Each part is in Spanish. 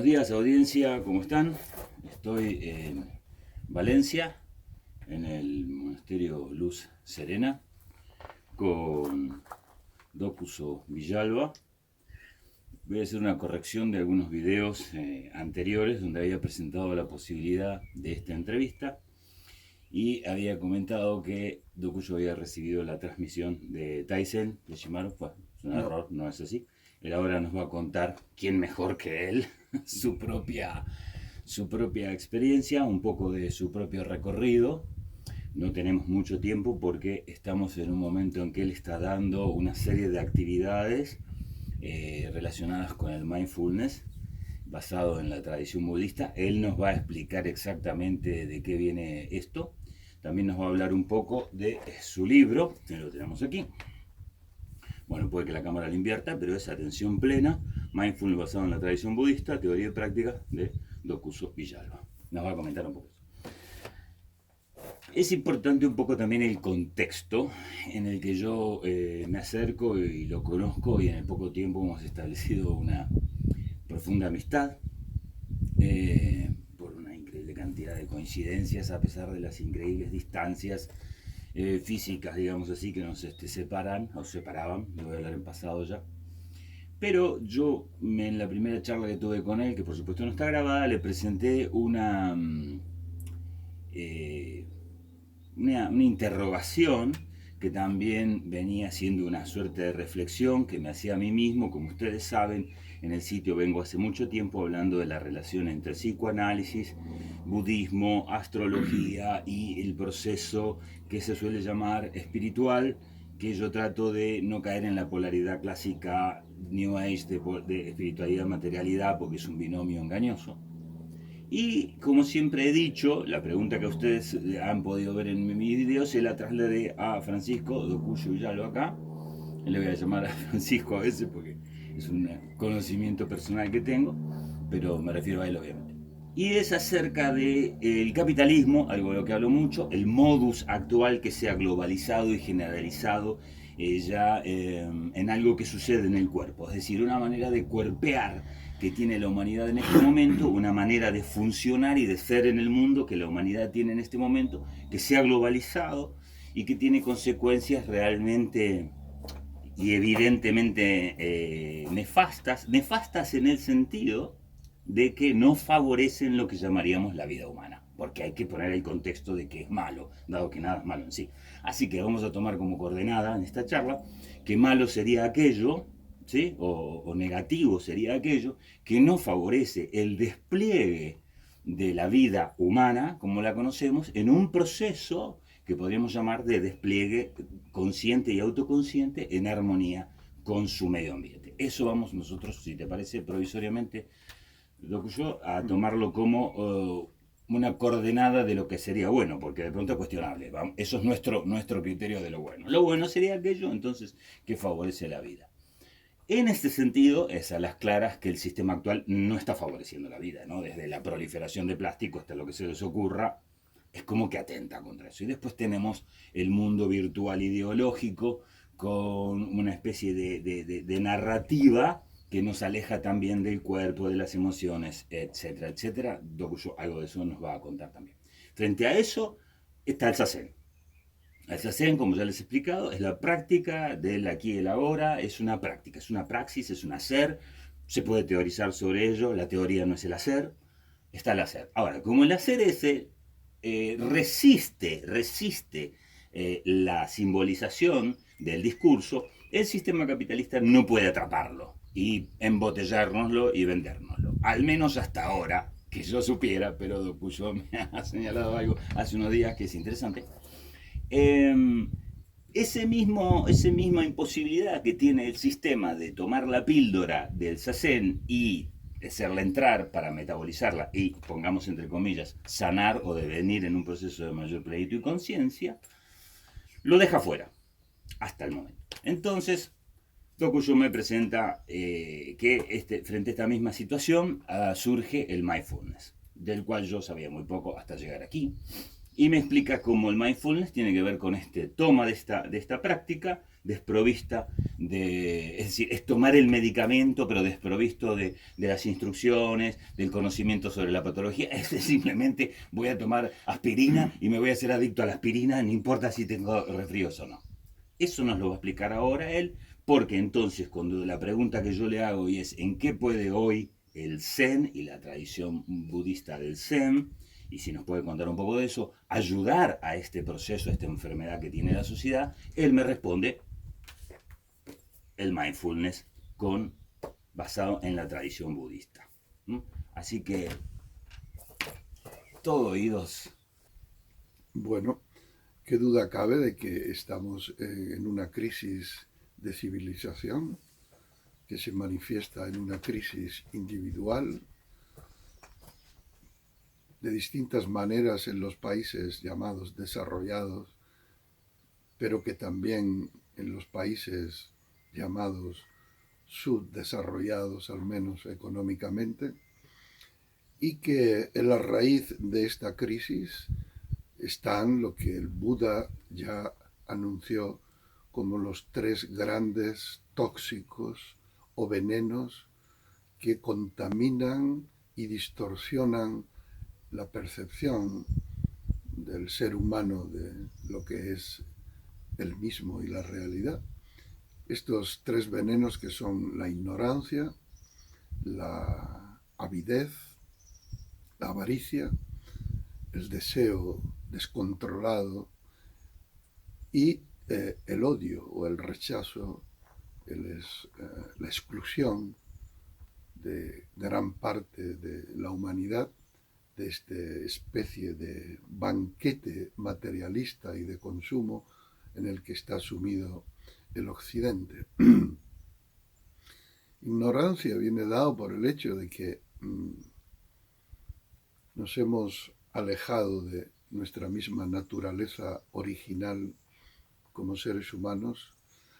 días, audiencia, ¿cómo están? Estoy en Valencia, en el monasterio Luz Serena, con Dokuso Villalba. Voy a hacer una corrección de algunos videos anteriores donde había presentado la posibilidad de esta entrevista y había comentado que Dokuso había recibido la transmisión de Tyson de Shimaru. Pues, es un error, no es así. Él ahora nos va a contar quién mejor que él, su propia experiencia, un poco de su propio recorrido. No tenemos mucho tiempo porque estamos en un momento en que él está dando una serie de actividades relacionadas con el mindfulness, basado en la tradición budista. Él nos va a explicar exactamente de qué viene esto. También nos va a hablar un poco de su libro, que lo tenemos aquí. Bueno, puede que la cámara le invierta, pero es atención plena, mindfulness basado en la tradición budista, teoría y práctica de Dokuso Villalba. Nos va a comentar un poco eso. Es importante un poco también el contexto en el que yo me acerco y lo conozco, y en el poco tiempo hemos establecido una profunda amistad, por una increíble cantidad de coincidencias, a pesar de las increíbles distancias físicas, digamos así, que nos separan o separaban. Lo voy a hablar en pasado ya. Pero yo, en la primera charla que tuve con él, que por supuesto no está grabada, le presenté una interrogación que también venía siendo una suerte de reflexión que me hacía a mí mismo. Como ustedes saben, en el sitio vengo hace mucho tiempo hablando de la relación entre psicoanálisis, budismo, astrología y el proceso que se suele llamar espiritual, que yo trato de no caer en la polaridad clásica New Age de espiritualidad materialidad, porque es un binomio engañoso. Y como siempre he dicho, la pregunta que ustedes han podido ver en mi video se la trasladé a Francisco Dokuso Villalba acá. Le voy a llamar a Francisco a veces porque es un conocimiento personal que tengo, pero me refiero a él obviamente. Y es acerca del capitalismo, algo de lo que hablo mucho, el modus actual que se ha globalizado y generalizado ya en algo que sucede en el cuerpo, es decir, una manera de cuerpear que tiene la humanidad en este momento, una manera de funcionar y de ser en el mundo que la humanidad tiene en este momento, que se ha globalizado y que tiene consecuencias realmente y evidentemente nefastas en el sentido de que no favorecen lo que llamaríamos la vida humana, porque hay que poner el contexto de que es malo, dado que nada es malo en sí. Así que vamos a tomar como coordenada en esta charla que malo sería aquello, ¿sí? o negativo sería aquello que no favorece el despliegue de la vida humana, como la conocemos, en un proceso que podríamos llamar de despliegue consciente y autoconsciente en armonía con su medio ambiente. Eso vamos nosotros, si te parece, provisoriamente, yo, a tomarlo como una coordenada de lo que sería bueno, porque de pronto es cuestionable. Eso es nuestro criterio de lo bueno. Lo bueno sería aquello, entonces, que favorece la vida. En este sentido, es a las claras que el sistema actual no está favoreciendo la vida, ¿no? Desde la proliferación de plástico hasta lo que se les ocurra, es como que atenta contra eso. Y después tenemos el mundo virtual ideológico con una especie de narrativa que nos aleja también del cuerpo, de las emociones, etcétera, etcétera. Dokuso algo de eso nos va a contar también. Frente a eso está el Zazen. El Zazen, como ya les he explicado, es la práctica del aquí y el ahora, es una práctica, es una praxis, es un hacer. Se puede teorizar sobre ello, la teoría no es el hacer, está el hacer. Ahora, como el hacer ese resiste la simbolización del discurso, el sistema capitalista no puede atraparlo y embotellárnoslo y vendérnoslo. Al menos hasta ahora, que yo supiera, pero Dokuso me ha señalado algo hace unos días que es interesante. Esa misma imposibilidad que tiene el sistema de tomar la píldora del Zazen y hacerla entrar para metabolizarla y, pongamos entre comillas, sanar o devenir en un proceso de mayor plenitud y conciencia, lo deja fuera, hasta el momento. Entonces, Dokuso me presenta que frente a esta misma situación surge el mindfulness, del cual yo sabía muy poco hasta llegar aquí. Y me explica cómo el mindfulness tiene que ver con toma de esta práctica desprovista es decir, es tomar el medicamento pero desprovisto de las instrucciones, del conocimiento sobre la patología, es simplemente voy a tomar aspirina y me voy a hacer adicto a la aspirina, no importa si tengo resfríos o no. Eso nos lo va a explicar ahora él, porque entonces cuando la pregunta que yo le hago y es ¿en qué puede hoy el Zen y la tradición budista del Zen, y si nos puede contar un poco de eso, ayudar a este proceso, a esta enfermedad que tiene la sociedad, él me responde el mindfulness con, basado en la tradición budista. ¿Mm? Así que, todo oídos. Bueno, qué duda cabe de que estamos en una crisis de civilización que se manifiesta en una crisis individual de distintas maneras en los países llamados desarrollados, pero que también en los países llamados subdesarrollados, al menos económicamente, y que en la raíz de esta crisis están lo que el Buda ya anunció como los tres grandes tóxicos o venenos que contaminan y distorsionan la percepción del ser humano de lo que es el mismo y la realidad. Estos tres venenos que son la ignorancia, la avidez, la avaricia, el deseo descontrolado y el odio o el rechazo, la exclusión de gran parte de la humanidad de esta especie de banquete materialista y de consumo en el que está sumido el Occidente. Ignorancia viene dado por el hecho de que nos hemos alejado de nuestra misma naturaleza original como seres humanos,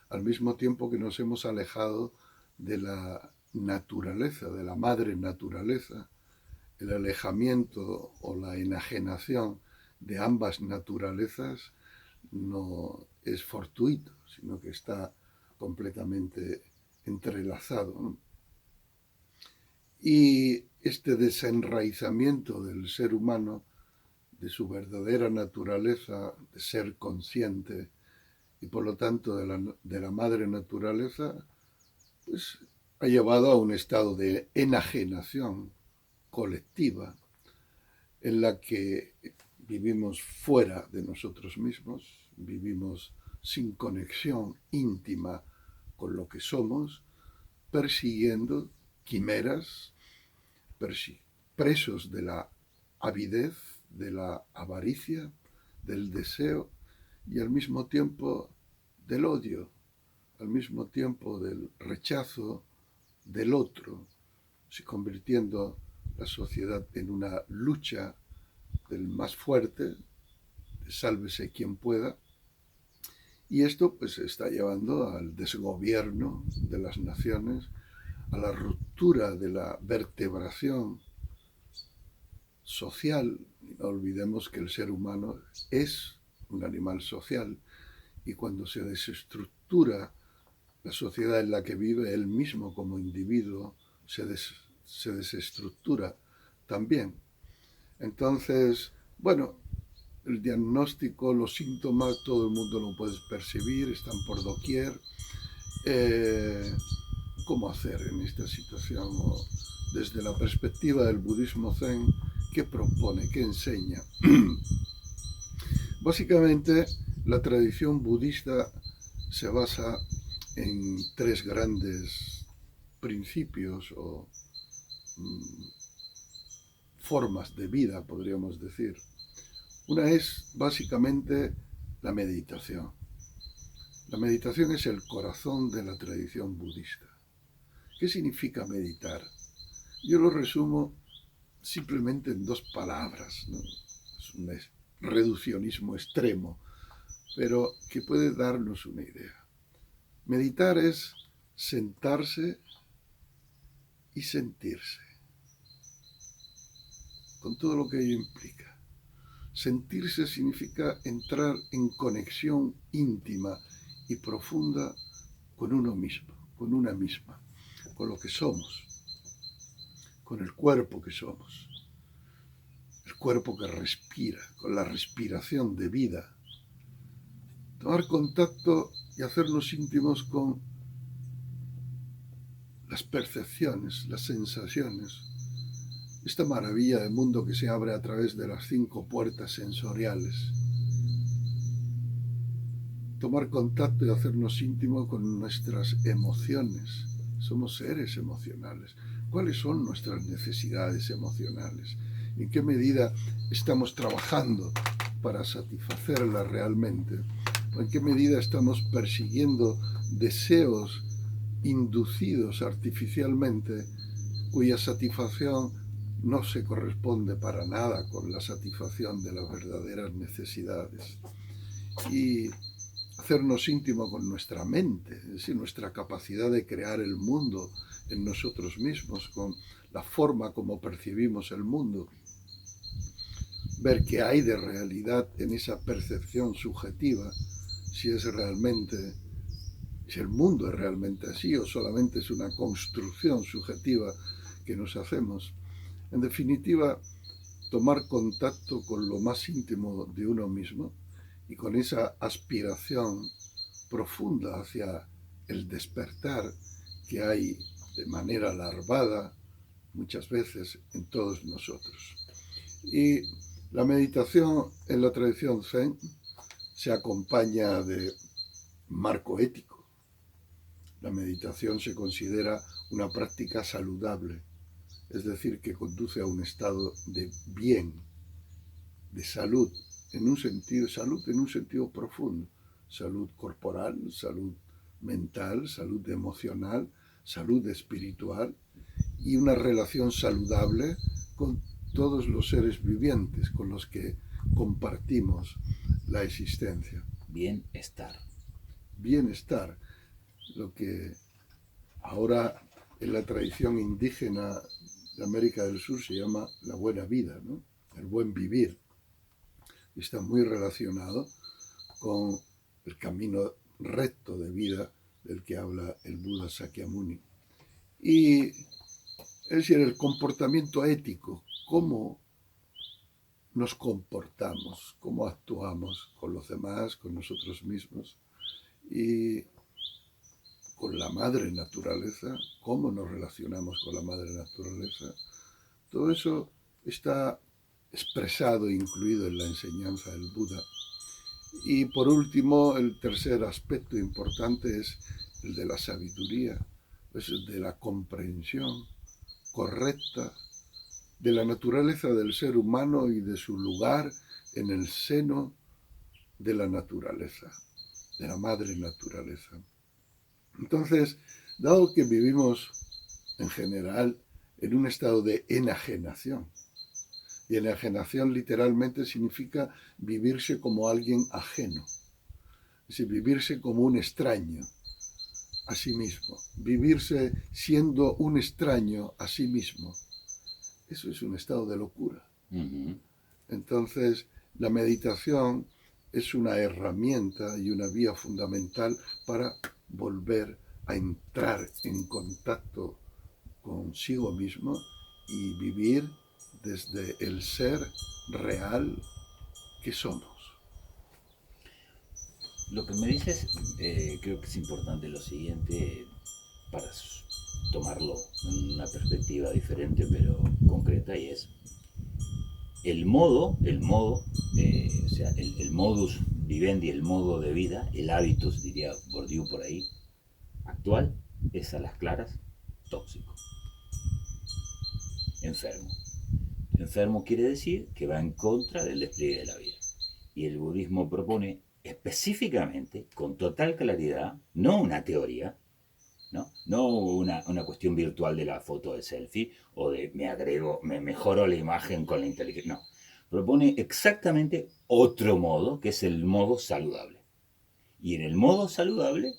al mismo tiempo que nos hemos alejado de la naturaleza, de la madre naturaleza. El alejamiento o la enajenación de ambas naturalezas no es fortuito, sino que está completamente entrelazado, ¿no? Y este desenraizamiento del ser humano, de su verdadera naturaleza, de ser consciente y por lo tanto de la madre naturaleza, pues ha llevado a un estado de enajenación colectiva en la que vivimos fuera de nosotros mismos, vivimos sin conexión íntima con lo que somos, persiguiendo quimeras, presos de la avidez, de la avaricia, del deseo y al mismo tiempo del odio, al mismo tiempo del rechazo del otro, se convirtiendo la sociedad en una lucha del más fuerte, de sálvese quien pueda, y esto pues está llevando al desgobierno de las naciones, a la ruptura de la vertebración social. Y no olvidemos que el ser humano es un animal social y cuando se desestructura la sociedad en la que vive, él mismo como individuo se desestructura también. Entonces, bueno, el diagnóstico, los síntomas, todo el mundo lo puede percibir, están por doquier. ¿Cómo hacer en esta situación? O desde la perspectiva del budismo zen, ¿qué propone? ¿Qué enseña? Básicamente, la tradición budista se basa en tres grandes principios o formas de vida, podríamos decir. Una es básicamente la meditación. La meditación es el corazón de la tradición budista. ¿Qué significa meditar? Yo lo resumo simplemente en dos palabras, ¿no? Es un reduccionismo extremo, pero que puede darnos una idea. Meditar es sentarse y sentirse, con todo lo que ello implica. Sentirse significa entrar en conexión íntima y profunda con uno mismo, con una misma, con lo que somos, con el cuerpo que somos, el cuerpo que respira, con la respiración de vida. Tomar contacto y hacernos íntimos con las percepciones, las sensaciones, esta maravilla del mundo que se abre a través de las 5 puertas sensoriales. Tomar contacto y hacernos íntimos con nuestras emociones. Somos seres emocionales. ¿Cuáles son nuestras necesidades emocionales? ¿En qué medida estamos trabajando para satisfacerlas realmente? ¿O en qué medida estamos persiguiendo deseos inducidos artificialmente cuya satisfacción no se corresponde para nada con la satisfacción de las verdaderas necesidades? Y hacernos íntimo con nuestra mente, es decir, nuestra capacidad de crear el mundo en nosotros mismos, con la forma como percibimos el mundo, ver qué hay de realidad en esa percepción subjetiva, si es realmente, si el mundo es realmente así o solamente es una construcción subjetiva que nos hacemos. En definitiva, tomar contacto con lo más íntimo de uno mismo y con esa aspiración profunda hacia el despertar que hay de manera larvada muchas veces en todos nosotros. Y la meditación en la tradición Zen se acompaña de marco ético. La meditación se considera una práctica saludable, es decir, que conduce a un estado de bien, de salud en un sentido profundo, salud corporal, salud mental, salud emocional, salud espiritual y una relación saludable con todos los seres vivientes con los que compartimos la existencia. Bienestar. Bienestar, lo que ahora en la tradición indígena de América del Sur se llama la buena vida, ¿no? El buen vivir. Está muy relacionado con el camino recto de vida del que habla el Buda Sakyamuni. Y es decir, el comportamiento ético, cómo nos comportamos, cómo actuamos con los demás, con nosotros mismos y con la madre naturaleza, cómo nos relacionamos con la madre naturaleza. Todo eso está expresado e incluido en la enseñanza del Buda. Y por último, el tercer aspecto importante es el de la sabiduría, es el de la comprensión correcta de la naturaleza del ser humano y de su lugar en el seno de la naturaleza, de la madre naturaleza. Entonces, dado que vivimos en general en un estado de enajenación, y enajenación literalmente significa vivirse como alguien ajeno, es decir, vivirse como un extraño a sí mismo, vivirse siendo un extraño a sí mismo. Eso es un estado de locura. Entonces, la meditación es una herramienta y una vía fundamental para volver a entrar en contacto consigo mismo y vivir desde el ser real que somos. Lo que me dices, creo que es importante lo siguiente para tomarlo en una perspectiva diferente pero concreta, y es o sea, el modus vivendi, el modo de vida, el hábitus, diría Bourdieu por ahí, actual, es a las claras tóxico, enfermo. Enfermo quiere decir que va en contra del despliegue de la vida. Y el budismo propone específicamente, con total claridad, no una teoría, no una cuestión virtual de la foto de selfie o de me mejoro la imagen con la inteligencia. No, propone exactamente otro modo, que es el modo saludable. Y en el modo saludable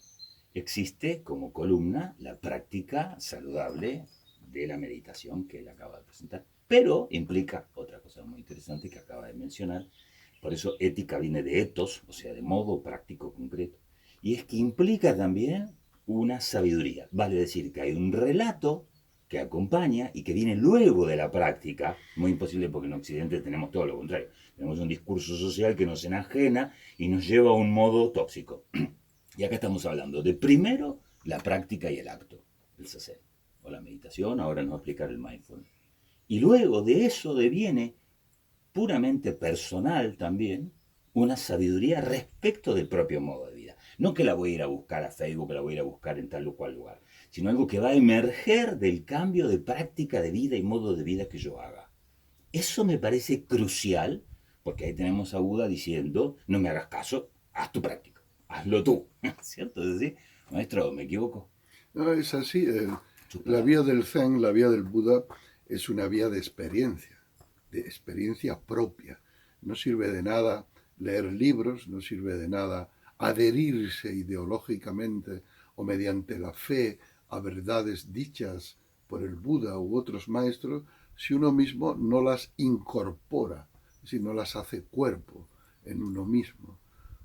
existe como columna la práctica saludable de la meditación que él acaba de presentar. Pero implica otra cosa muy interesante que acaba de mencionar. Por eso ética viene de ethos, o sea, de modo práctico concreto. Y es que implica también una sabiduría. Vale decir que hay un relato que acompaña y que viene luego de la práctica. Muy imposible porque en Occidente tenemos todo lo contrario. Tenemos un discurso social que nos enajena y nos lleva a un modo tóxico. Y acá estamos hablando de primero la práctica y el acto, el sasen, o la meditación, ahora nos va a explicar el mindfulness. Y luego de eso deviene puramente personal también una sabiduría respecto del propio modo de vida. No que la voy a ir a buscar a Facebook, que la voy a ir a buscar en tal o cual lugar, sino algo que va a emerger del cambio de práctica de vida y modo de vida que yo haga. Eso me parece crucial, porque ahí tenemos a Buda diciendo, no me hagas caso, haz tu práctica, hazlo tú, ¿cierto? Es decir, maestro, ¿me equivoco? No, es así. Sus La palabras. vía del Zen, la vía del Buda, es una vía de experiencia propia. No sirve de nada leer libros, no sirve de nada adherirse ideológicamente o mediante la fe a verdades dichas por el Buda u otros maestros si uno mismo no las incorpora, si no las hace cuerpo en uno mismo.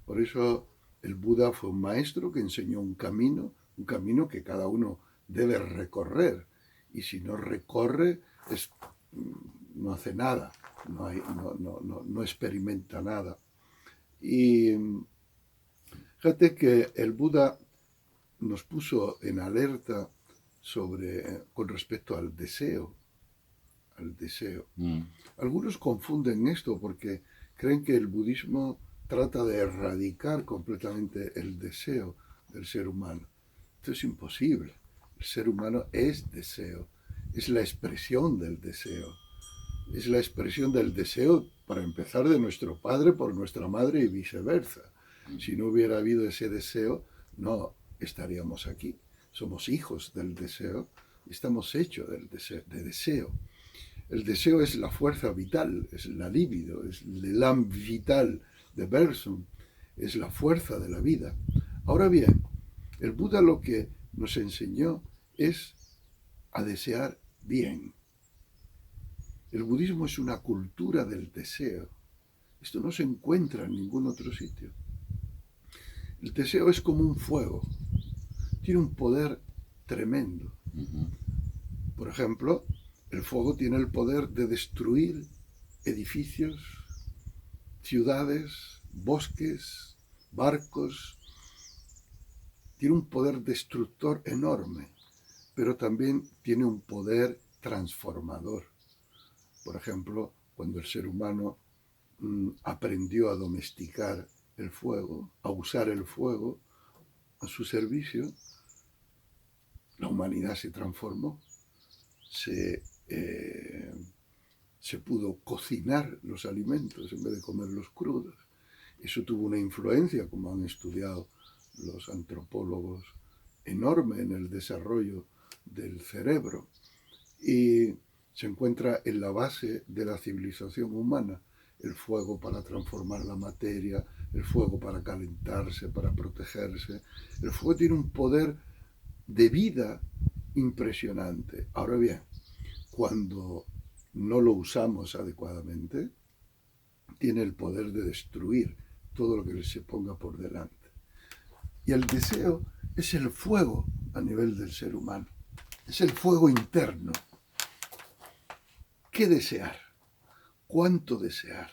Por eso el Buda fue un maestro que enseñó un camino que cada uno debe recorrer. Y si no recorre, es, no hace nada, no experimenta nada. Y fíjate que el Buda nos puso en alerta con respecto al deseo. Al deseo. Mm. Algunos confunden esto porque creen que el budismo trata de erradicar completamente el deseo del ser humano. Esto es imposible. El ser humano es deseo, es la expresión del deseo. Es la expresión del deseo, para empezar, de nuestro padre por nuestra madre y viceversa. Si no hubiera habido ese deseo, no estaríamos aquí. Somos hijos del deseo y estamos hechos de deseo. El deseo es la fuerza vital, es la libido, es el elan vital de Bergson, es la fuerza de la vida. Ahora bien, el Buda lo que nos enseñó es a desear bien. El budismo es una cultura del deseo. Esto no se encuentra en ningún otro sitio. El deseo es como un fuego. Tiene un poder tremendo. Uh-huh. Por ejemplo, el fuego tiene el poder de destruir edificios, ciudades, bosques, barcos. Tiene un poder destructor enorme, pero también tiene un poder transformador. Por ejemplo, cuando el ser humano aprendió a domesticar el fuego, a usar el fuego a su servicio, la humanidad se transformó, se pudo cocinar los alimentos en vez de comerlos crudos. Eso tuvo una influencia, como han estudiado los antropólogos, enorme en el desarrollo del cerebro y se encuentra en la base de la civilización humana. El fuego para transformar la materia, el fuego para calentarse, para protegerse. El fuego tiene un poder de vida impresionante. Ahora bien, cuando no lo usamos adecuadamente, tiene el poder de destruir todo lo que se ponga por delante. Y el deseo es el fuego a nivel del ser humano. Es el fuego interno. ¿Qué desear? ¿Cuánto desear?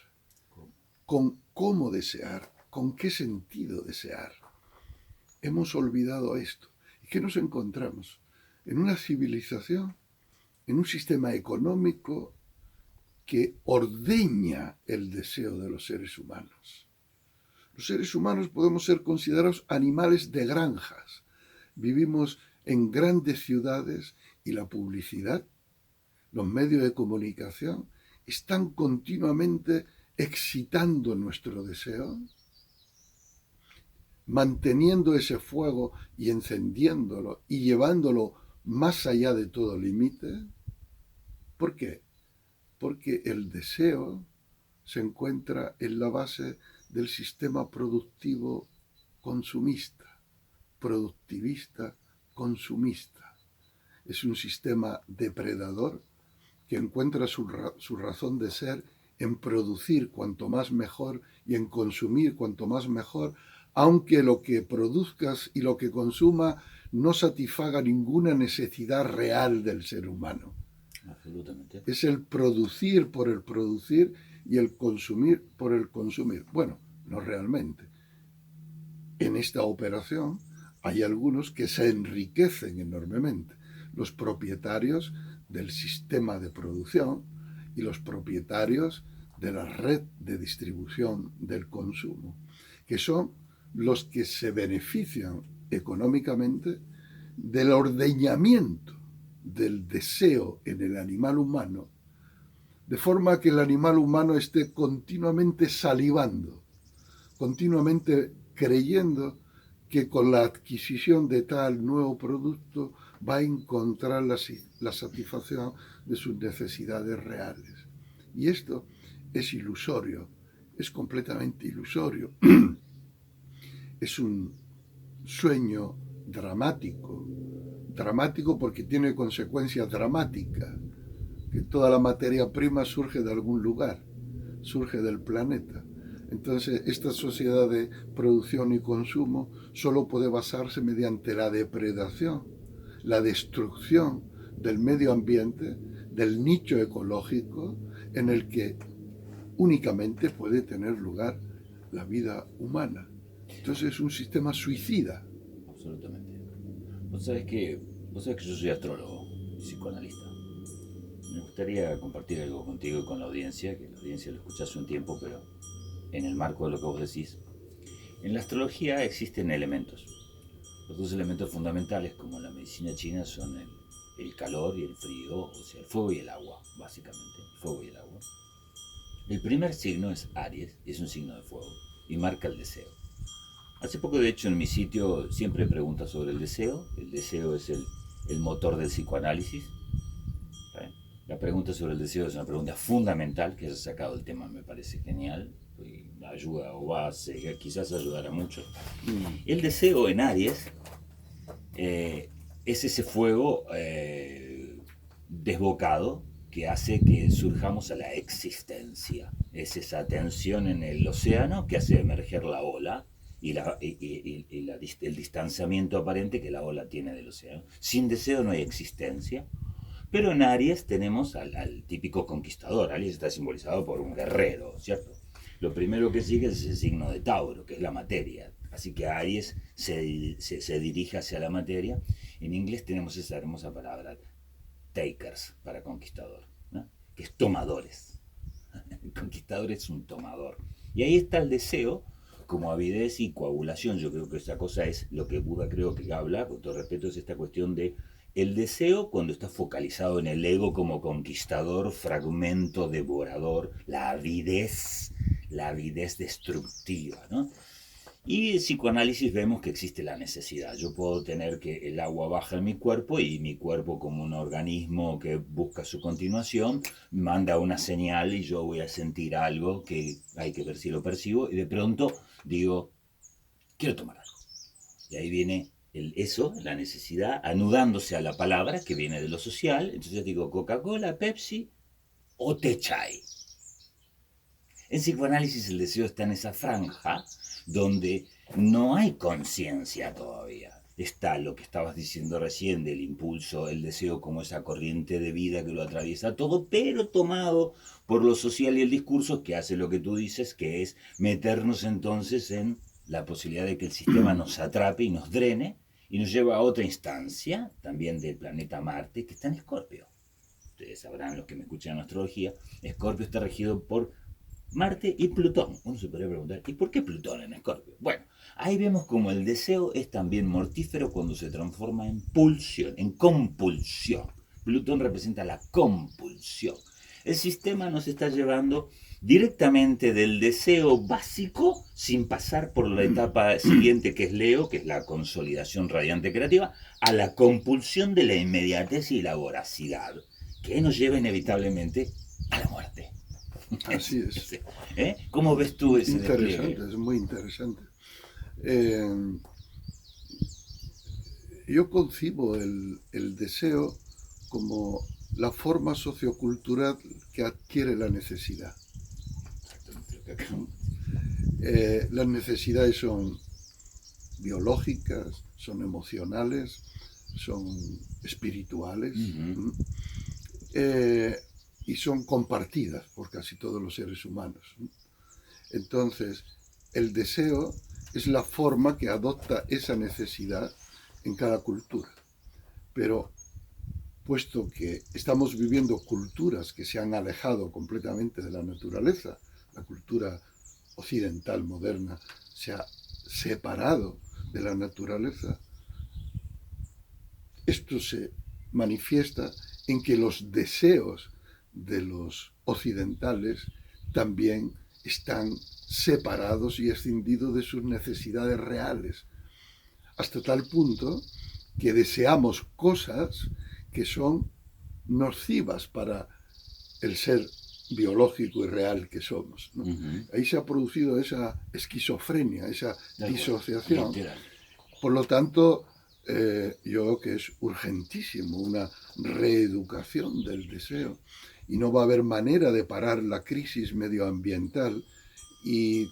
¿Con cómo desear? ¿Con qué sentido desear? Hemos olvidado esto. ¿Y qué nos encontramos? En una civilización, en un sistema económico que ordeña el deseo de los seres humanos. Los seres humanos podemos ser considerados animales de granjas. Vivimos en grandes ciudades y la publicidad, los medios de comunicación, están continuamente excitando nuestro deseo, manteniendo ese fuego y encendiéndolo y llevándolo más allá de todo límite. ¿Por qué? Porque el deseo se encuentra en la base del sistema productivo consumista, productivista, consumista. Es un sistema depredador que encuentra su razón de ser en producir cuanto más mejor y en consumir cuanto más mejor, aunque lo que produzcas y lo que consuma no satisfaga ninguna necesidad real del ser humano. Absolutamente. Es el producir por el producir y el consumir por el consumir. Bueno, no realmente. En esta operación hay algunos que se enriquecen enormemente. Los propietarios del sistema de producción y los propietarios de la red de distribución del consumo, que son los que se benefician económicamente del ordeñamiento del deseo en el animal humano, de forma que el animal humano esté continuamente salivando, continuamente creyendo que con la adquisición de tal nuevo producto va a encontrar la satisfacción de sus necesidades reales. Y esto es ilusorio, es completamente ilusorio. Es un sueño dramático, dramático porque tiene consecuencias dramáticas, que toda la materia prima surge de algún lugar, surge del planeta. Entonces, esta sociedad de producción y consumo solo puede basarse mediante la depredación, la destrucción del medio ambiente, del nicho ecológico en el que únicamente puede tener lugar la vida humana. Entonces es un sistema suicida. Absolutamente. Vos sabés que yo soy astrólogo y psicoanalista. Me gustaría compartir algo contigo y con la audiencia, que la audiencia lo escucha hace un tiempo, pero en el marco de lo que vos decís. En la astrología existen elementos. Los dos elementos fundamentales, como en la medicina china, son el calor y el frío, o sea, el fuego y el agua, básicamente. El fuego y el agua. El primer signo es Aries, y es un signo de fuego, y marca el deseo. Hace poco, de hecho, en mi sitio siempre pregunta sobre el deseo. El deseo es el motor del psicoanálisis. ¿Vale? La pregunta sobre el deseo es una pregunta fundamental que has sacado el tema, me parece genial. Y ayuda o va a quizás ayudar a muchos. El deseo en Aries es ese fuego desbocado que hace que surjamos a la existencia. Es esa tensión en el océano que hace emerger la ola y el distanciamiento aparente que la ola tiene del océano. Sin deseo no hay existencia. Pero en Aries tenemos al típico conquistador. Aries está simbolizado por un guerrero, ¿cierto? Lo primero que sigue es el signo de Tauro, que es la materia. Así que Aries se dirige hacia la materia. En inglés tenemos esa hermosa palabra, takers, para conquistador, ¿no? Que es tomadores. El conquistador es un tomador. Y ahí está el deseo como avidez y coagulación. Yo creo que esa cosa es lo que Buda creo que habla, con todo respeto, es esta cuestión de el deseo cuando está focalizado en el ego como conquistador, fragmento, devorador, la avidez destructiva, ¿no? Y en psicoanálisis vemos que existe la necesidad. Yo puedo tener que el agua baja en mi cuerpo y mi cuerpo como un organismo que busca su continuación manda una señal y yo voy a sentir algo que hay que ver si lo percibo y de pronto digo, quiero tomar algo. Y ahí viene eso, la necesidad, anudándose a la palabra que viene de lo social. Entonces digo Coca-Cola, Pepsi o té chai. En psicoanálisis el deseo está en esa franja donde no hay conciencia todavía. Está lo que estabas diciendo recién del impulso, el deseo como esa corriente de vida que lo atraviesa todo, pero tomado por lo social y el discurso que hace lo que tú dices, que es meternos entonces en la posibilidad de que el sistema nos atrape y nos drene y nos lleva a otra instancia, también del planeta Marte, que está en Escorpio. Ustedes sabrán, los que me escuchan en astrología, Escorpio está regido por Marte y Plutón. Uno se podría preguntar, ¿y por qué Plutón en Escorpio? Bueno, ahí vemos como el deseo es también mortífero cuando se transforma en pulsión, en compulsión. Plutón representa la compulsión. El sistema nos está llevando directamente del deseo básico, sin pasar por la etapa siguiente que es Leo, que es la consolidación radiante creativa, a la compulsión de la inmediatez y la voracidad, que nos lleva inevitablemente a la muerte. Así es. ¿Cómo ves tú ese Interesante, despliegue? es muy interesante. Yo concibo el deseo como la forma sociocultural que adquiere la necesidad. Las necesidades son biológicas, son emocionales, son espirituales, Ujú. y son compartidas por casi todos los seres humanos. Entonces, el deseo es la forma que adopta esa necesidad en cada cultura. Pero puesto que estamos viviendo culturas que se han alejado completamente de la naturaleza, la cultura occidental moderna se ha separado de la naturaleza, esto se manifiesta en que los deseos de los occidentales también están separados y escindidos de sus necesidades reales, hasta tal punto que deseamos cosas que son nocivas para el ser biológico y real que somos, ¿no? Ujú. Ahí se ha producido esa esquizofrenia, esa Tal cual, disociación. literal. Por lo tanto, yo creo que es urgentísimo una reeducación del deseo y no va a haber manera de parar la crisis medioambiental y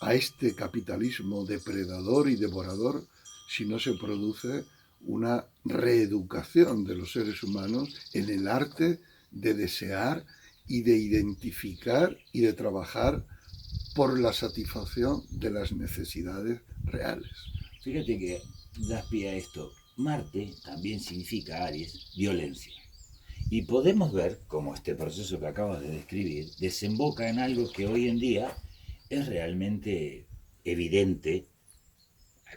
a este capitalismo depredador y devorador si no se produce una reeducación de los seres humanos en el arte de desear y de identificar y de trabajar por la satisfacción de las necesidades reales. Fíjate que das pie a esto. Marte también significa Aries, violencia. Y podemos ver cómo este proceso que acabas de describir desemboca en algo que hoy en día es realmente evidente,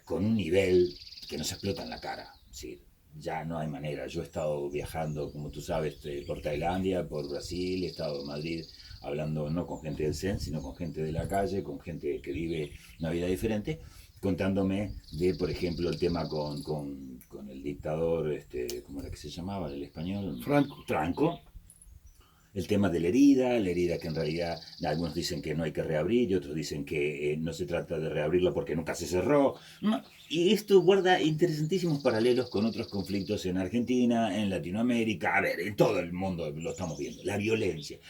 con un nivel que nos explota en la cara. Sí, ya no hay manera. Yo he estado viajando, como tú sabes, por Tailandia, por Brasil, he estado en Madrid hablando no con gente del Zen, sino con gente de la calle, con gente que vive una vida diferente, contándome de, por ejemplo, el tema con el dictador, ¿cómo era que se llamaba el español? Franco. Franco, el tema de la herida que en realidad algunos dicen que no hay que reabrir y otros dicen que no se trata de reabrirla porque nunca se cerró. Y esto guarda interesantísimos paralelos con otros conflictos en Argentina, en Latinoamérica, a ver, en todo el mundo lo estamos viendo. La violencia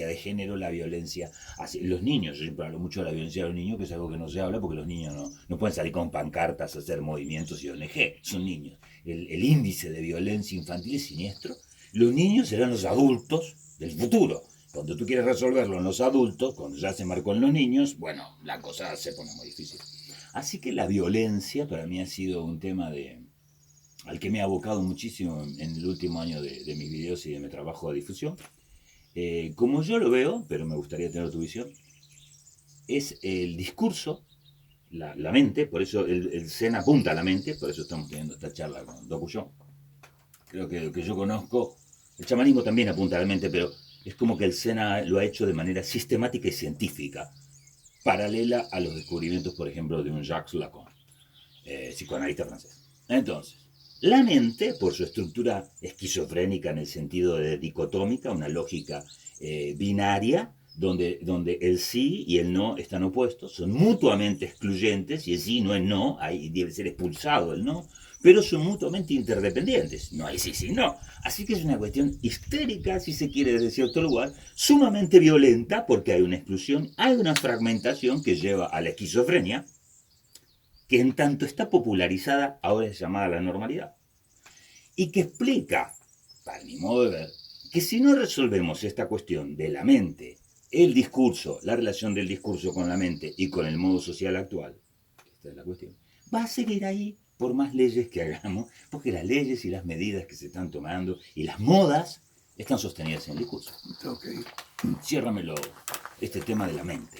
de género, la violencia hacia los niños. Yo siempre hablo mucho de la violencia de los niños, que es algo que no se habla porque los niños no pueden salir con pancartas a hacer movimientos y ONG, son niños. El índice de violencia infantil es siniestro. Los niños serán los adultos del futuro. Cuando tú quieres resolverlo en los adultos, cuando ya se marcó en los niños, bueno, la cosa se pone muy difícil. Así que la violencia para mí ha sido un tema al que me he abocado muchísimo en el último año de mis videos y de mi trabajo de difusión. Como yo lo veo, pero me gustaría tener tu visión, es el discurso, la mente, por eso el Zen apunta a la mente, por eso estamos teniendo esta charla con Dokuyo. Creo que lo que yo conozco, el chamanismo también apunta a la mente, pero es como que el Sena lo ha hecho de manera sistemática y científica, paralela a los descubrimientos, por ejemplo, de un Jacques Lacan, psicoanalista francés. Entonces, la mente, por su estructura esquizofrénica en el sentido de dicotómica, una lógica binaria, donde el sí y el no están opuestos, son mutuamente excluyentes, y el sí no es no, ahí debe ser expulsado el no, pero son mutuamente interdependientes, no hay sí, sí, no. Así que es una cuestión histérica, si se quiere, desde cierto lugar, sumamente violenta, porque hay una exclusión, hay una fragmentación que lleva a la esquizofrenia, que en tanto está popularizada, ahora es llamada la normalidad, y que explica, para mi modo de ver, que si no resolvemos esta cuestión de la mente, el discurso, la relación del discurso con la mente y con el modo social actual, esta es la cuestión, va a seguir ahí por más leyes que hagamos, porque las leyes y las medidas que se están tomando y las modas están sostenidas en el discurso. Okay. Ciérramelo, este tema de la mente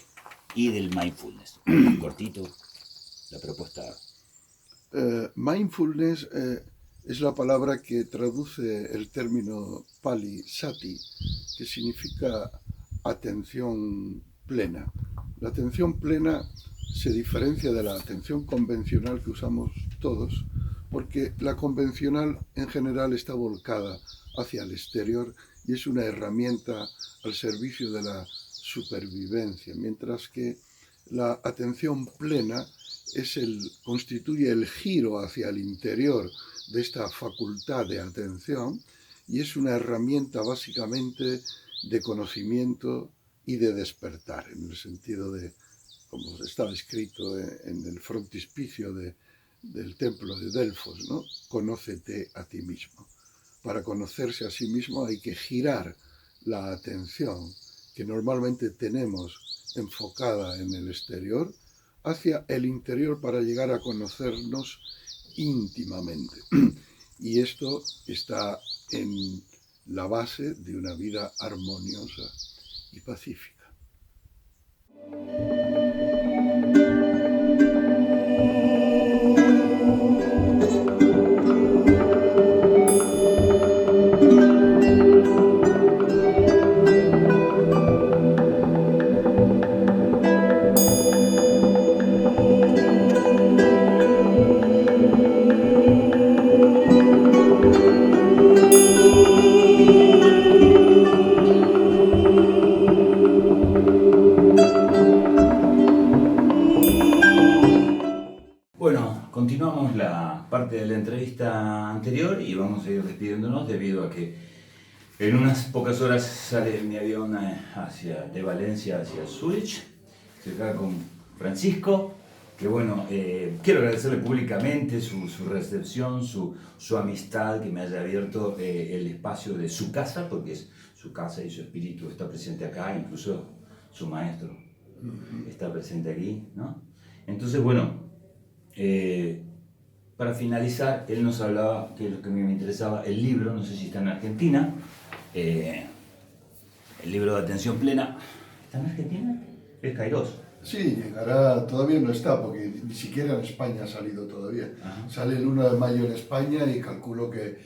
y del mindfulness. Cortito, la propuesta. Mindfulness es la palabra que traduce el término pali sati, que significa atención plena. La atención plena se diferencia de la atención convencional que usamos todos, porque la convencional en general está volcada hacia el exterior y es una herramienta al servicio de la supervivencia, mientras que la atención plena constituye el giro hacia el interior de esta facultad de atención y es una herramienta básicamente de conocimiento y de despertar, en el sentido de, como estaba escrito en el frontispicio del templo de Delfos, ¿no? Conócete a ti mismo. Para conocerse a sí mismo hay que girar la atención que normalmente tenemos enfocada en el exterior hacia el interior para llegar a conocernos íntimamente. Y esto está en la base de una vida armoniosa y pacífica. Bueno, continuamos la parte de la entrevista anterior y vamos a ir despidiéndonos debido a que en unas pocas horas sale mi avión de Valencia hacia Zurich. Estoy acá con Francisco, que bueno, quiero agradecerle públicamente su recepción, su amistad, que me haya abierto el espacio de su casa, porque es su casa y su espíritu está presente acá, incluso su maestro está presente aquí, ¿no? Entonces, bueno, para finalizar, él nos hablaba, que es lo que a mí me interesaba, el libro, no sé si está en Argentina, el libro de Atención Plena. ¿Está en Argentina? Es Kairos. Sí, llegará, todavía no está, porque ni siquiera en España ha salido todavía. Ajá. Sale el 1 de mayo en España y calculo que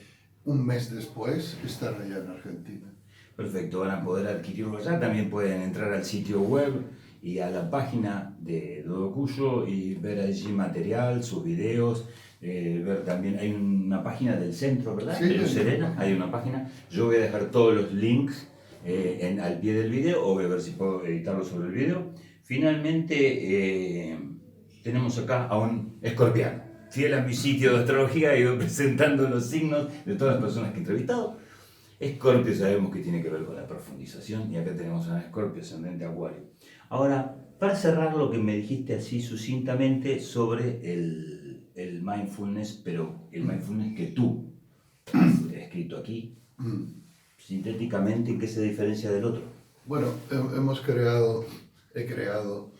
un mes después estará ya en Argentina. Perfecto, van a poder adquirirlo allá. También pueden entrar al sitio web y a la página de Dodo Cuyo y ver allí material, sus videos. Ver también, hay una página del centro, ¿verdad? Sí, De Luz Serena, hay una página. Yo voy a dejar todos los links al pie del video, o voy a ver si puedo editarlo sobre el video. Finalmente, tenemos acá a un escorpiano. Fiel a mi sitio de astrología, he ido presentando los signos de todas las personas que he entrevistado. Escorpio sabemos que tiene que ver con la profundización, y acá tenemos a un Escorpio ascendente Acuario. Ahora, para cerrar lo que me dijiste así sucintamente sobre el mindfulness, pero el mindfulness que tú has escrito aquí, sintéticamente, ¿en qué se diferencia del otro? Bueno, he creado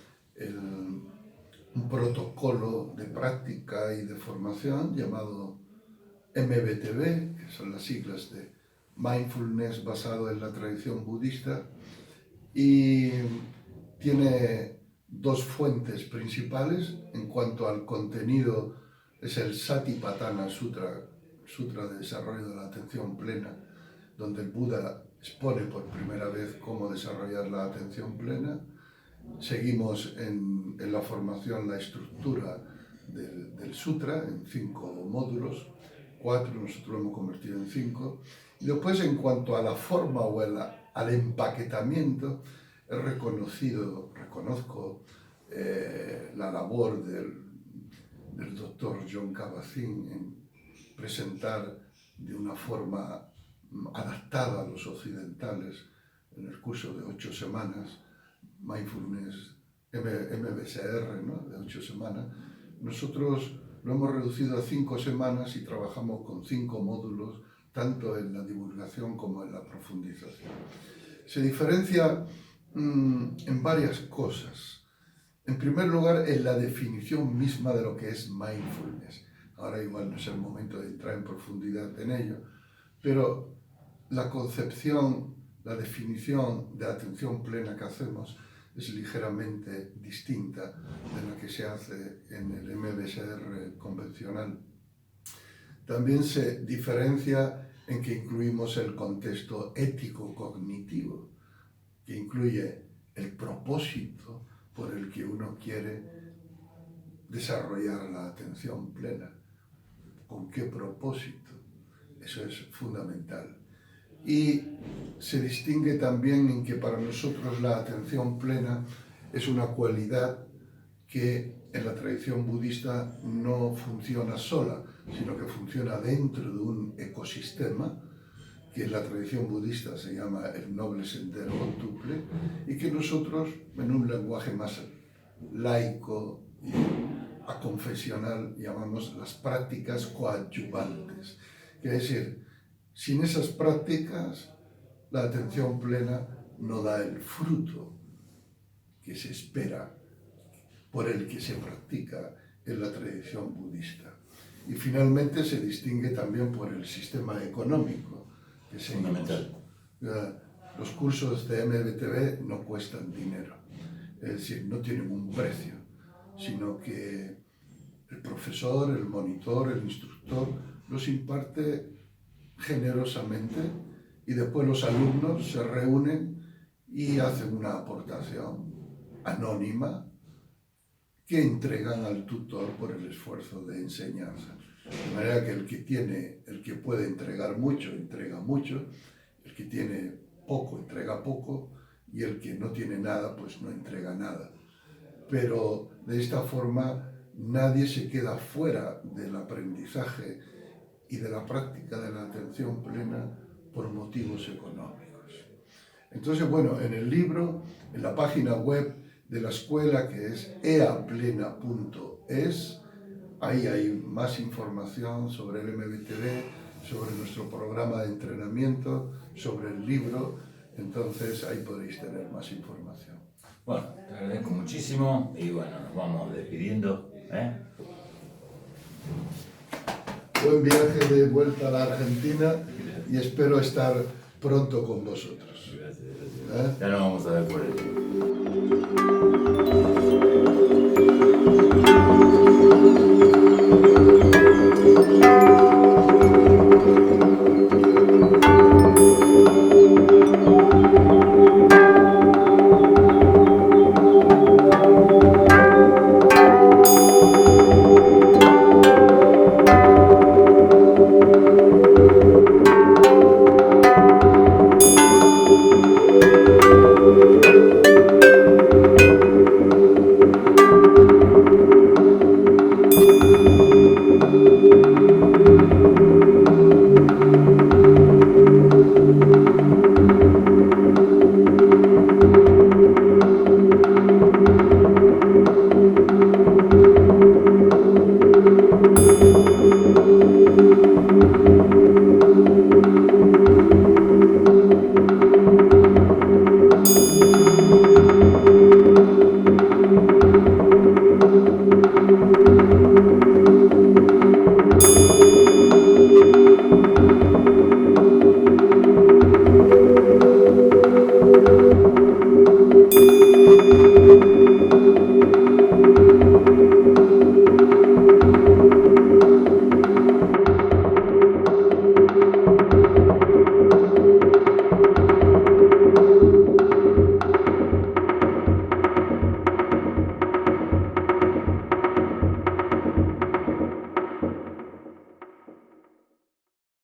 un protocolo de práctica y de formación llamado MBTB, que son las siglas de Mindfulness basado en la tradición budista, y tiene dos fuentes principales. En cuanto al contenido, es el Satipatthana Sutra, Sutra de Desarrollo de la Atención Plena, donde el Buda expone por primera vez cómo desarrollar la atención plena. Seguimos en la formación la estructura del sutra en 5 módulos, 4, nosotros lo hemos convertido en 5. Y después, en cuanto a la forma o al empaquetamiento, reconozco la labor del doctor John Kabat-Zinn en presentar de una forma adaptada a los occidentales en el curso de 8 semanas, Mindfulness MBSR, ¿no? De 8 semanas. Nosotros lo hemos reducido a 5 semanas y trabajamos con 5 módulos, tanto en la divulgación como en la profundización. Se diferencia en varias cosas. En primer lugar, en la definición misma de lo que es mindfulness. Ahora igual no es el momento de entrar en profundidad en ello, pero la concepción, la definición de atención plena que hacemos es ligeramente distinta de la que se hace en el MBSR convencional. También se diferencia en que incluimos el contexto ético-cognitivo, que incluye el propósito por el que uno quiere desarrollar la atención plena. ¿Con qué propósito? Eso es fundamental. Y se distingue también en que para nosotros la atención plena es una cualidad que en la tradición budista no funciona sola, sino que funciona dentro de un ecosistema que en la tradición budista se llama el noble sendero octuple, y que nosotros, en un lenguaje más laico y aconfesional llamamos las prácticas coadyuvantes. Es decir, sin esas prácticas la atención plena no da el fruto que se espera por el que se practica en la tradición budista. Y finalmente se distingue también por el sistema económico que seguimos. Fundamental. Los cursos de MBTV no cuestan dinero, es decir, no tienen un precio, sino que el profesor, el monitor, el instructor los imparte generosamente y después los alumnos se reúnen y hacen una aportación anónima que entregan al tutor por el esfuerzo de enseñanza. De manera que el que puede entregar mucho, entrega mucho, el que tiene poco, entrega poco, y el que no tiene nada, pues no entrega nada. Pero de esta forma nadie se queda fuera del aprendizaje y de la práctica de la atención plena por motivos económicos. Entonces, bueno, en el libro, en la página web de la escuela, que es eaplena.es, ahí hay más información sobre el MBTV, sobre nuestro programa de entrenamiento, sobre el libro. Entonces ahí podéis tener más información. Bueno, te agradezco muchísimo y bueno, nos vamos despidiendo. Buen viaje de vuelta a la Argentina y espero estar pronto con vosotros. Gracias. Ya nos vamos a ver por el